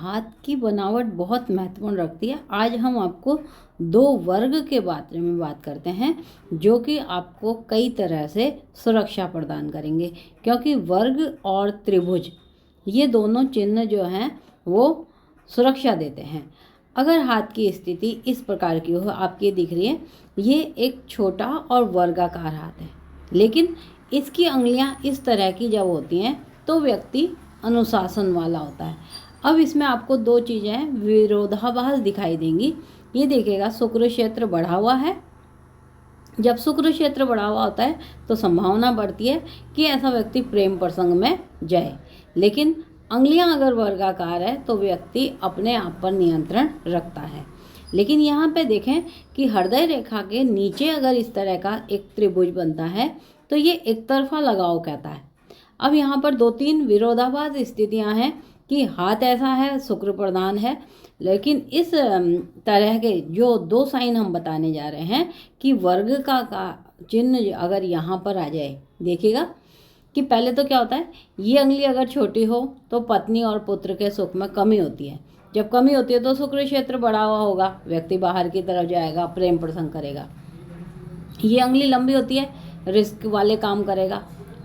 हाथ की बनावट बहुत महत्वपूर्ण रखती है। आज हम आपको 2 वर्ग के बारे में बात करते हैं जो कि आपको कई तरह से सुरक्षा प्रदान करेंगे, क्योंकि वर्ग और त्रिभुज ये दोनों चिन्ह जो हैं वो सुरक्षा देते हैं। अगर हाथ की स्थिति इस प्रकार की हो, आपकी दिख रही है, ये एक छोटा और वर्गाकार हाथ है, लेकिन इसकी अंगुलियां इस तरह की जब होती हैं तो व्यक्ति अनुशासन वाला होता है। अब इसमें आपको 2 चीज़ें विरोधाभास दिखाई देंगी। ये देखिएगा, शुक्र क्षेत्र बढ़ा हुआ है। जब शुक्र क्षेत्र बढ़ा हुआ होता है तो संभावना बढ़ती है कि ऐसा व्यक्ति प्रेम प्रसंग में जाए, लेकिन अंगुलियां अगर वर्गाकार है तो व्यक्ति अपने आप पर नियंत्रण रखता है। लेकिन यहाँ पे देखें कि हृदय रेखा के नीचे अगर इस तरह का एक त्रिभुज बनता है तो ये एक तरफा लगाव कहता है। अब यहाँ पर 2-3 विरोधाभास स्थितियाँ हैं कि हाथ ऐसा है, शुक्र प्रधान है, लेकिन इस तरह के जो 2 साइन हम बताने जा रहे हैं कि वर्ग का चिन्ह अगर यहाँ पर आ जाए, देखिएगा कि पहले तो क्या होता है, ये अंगुली अगर छोटी हो तो पत्नी और पुत्र के सुख में कमी होती है। जब कमी होती है तो शुक्र क्षेत्र बढ़ा हुआ होगा, व्यक्ति बाहर की तरफ जाएगा, प्रेम प्रसंग करेगा। ये अंगुली लंबी होती है, रिस्क वाले काम करेगा,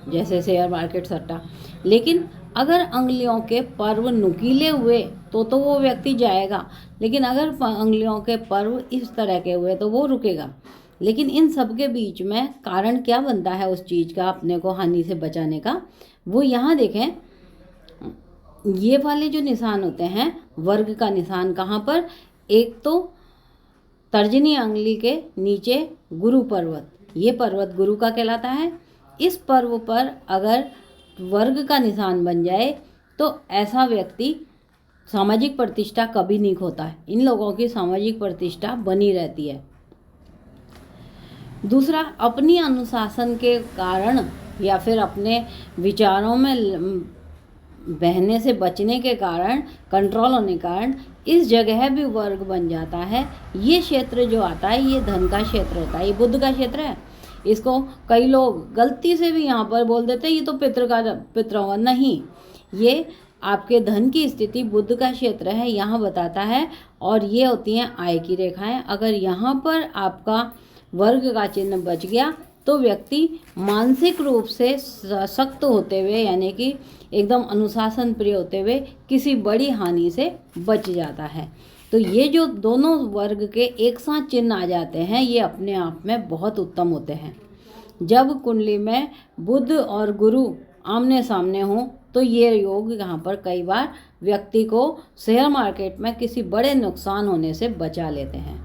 जैसे शेयर मार्केट, सट्टा। लेकिन अगर अंगुलियों के पर्व नुकीले हुए तो वो व्यक्ति जाएगा, लेकिन अगर अंगुलियों के पर्व इस तरह के हुए तो वो रुकेगा। लेकिन इन सब के बीच में कारण क्या बनता है उस चीज़ का, अपने को हानि से बचाने का, वो यहाँ देखें, ये वाले जो निशान होते हैं वर्ग का निशान कहाँ पर, एक तो तर्जनी अंगुली के नीचे गुरु पर्वत, ये पर्वत गुरु का कहलाता है। इस पर्व पर अगर वर्ग का निशान बन जाए तो ऐसा व्यक्ति सामाजिक प्रतिष्ठा कभी नहीं खोता है, इन लोगों की सामाजिक प्रतिष्ठा बनी रहती है। दूसरा, अपनी अनुशासन के कारण या फिर अपने विचारों में बहने से बचने के कारण, कंट्रोल होने के कारण इस जगह भी वर्ग बन जाता है। ये क्षेत्र जो आता है ये धन का क्षेत्र होता है, ये बुध का क्षेत्र है। इसको कई लोग गलती से भी यहाँ पर बोल देते हैं ये तो पितृ होगा, नहीं, ये आपके धन की स्थिति बुध का क्षेत्र है, यहाँ बताता है। और ये होती हैं आय की रेखाएं। अगर यहाँ पर आपका वर्ग का चिन्ह बच गया तो व्यक्ति मानसिक रूप से सशक्त होते हुए, यानी कि एकदम अनुशासन प्रिय होते हुए किसी बड़ी हानि से बच जाता है। तो ये जो दोनों वर्ग के एक साथ चिन्ह आ जाते हैं ये अपने आप में बहुत उत्तम होते हैं। जब कुंडली में बुध और गुरु आमने सामने हों तो ये योग यहाँ पर कई बार व्यक्ति को शेयर मार्केट में किसी बड़े नुकसान होने से बचा लेते हैं।